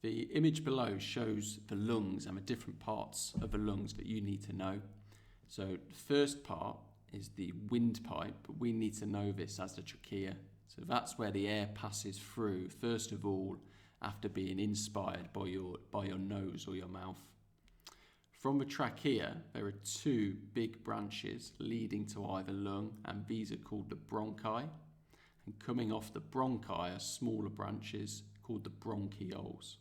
The image below shows the lungs and the different parts of the lungs that you need to know. So the first part is the windpipe, but we need to know this as the trachea. So that's where the air passes through, first of all, after being inspired by your nose or your mouth. From the trachea, there are two big branches leading to either lung, and these are called the bronchi. And coming off the bronchi are smaller branches called the bronchioles.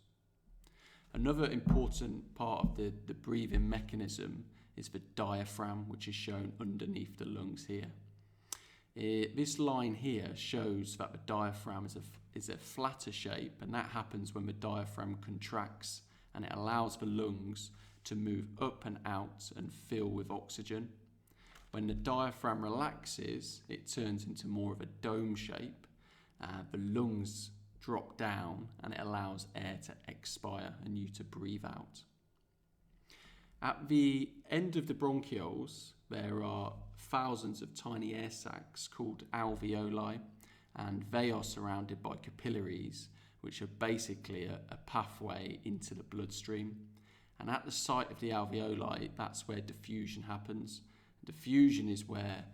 Another important part of the breathing mechanism is the diaphragm, which is shown underneath the lungs here. This line here shows that the diaphragm is a flatter shape, and that happens when the diaphragm contracts and it allows the lungs to move up and out and fill with oxygen. When the diaphragm relaxes, it turns into more of a dome shape. The lungs drop down and it allows air to expire and you to breathe out. At the end of the bronchioles, there are thousands of tiny air sacs called alveoli, and they are surrounded by capillaries, which are basically a pathway into the bloodstream. And at the site of the alveoli, that's where diffusion happens. Diffusion is where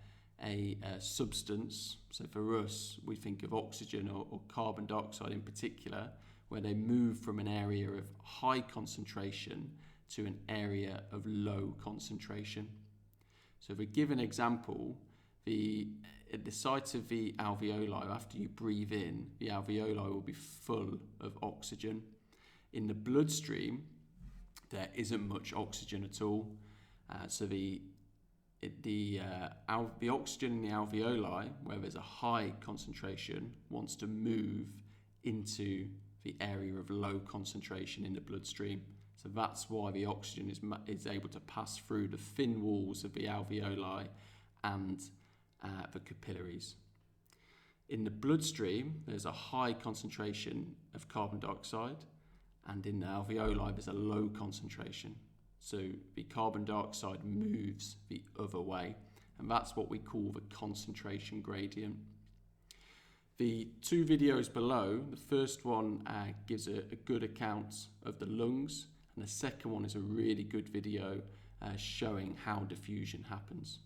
a substance, so for us, we think of oxygen or carbon dioxide in particular, where they move from an area of high concentration to an area of low concentration. So if we give an example, at the site of the alveoli, after you breathe in, the alveoli will be full of oxygen. In the bloodstream, there isn't much oxygen at all. So the oxygen in the alveoli, where there's a high concentration, wants to move into the area of low concentration in the bloodstream. So that's why the oxygen is able to pass through the thin walls of the alveoli and the capillaries. In the bloodstream, there's a high concentration of carbon dioxide, and in the alveoli, there's a low concentration. So the carbon dioxide moves the other way, and that's what we call the concentration gradient. The two videos below, the first one gives a good account of the lungs, and the second one is a really good video showing how diffusion happens.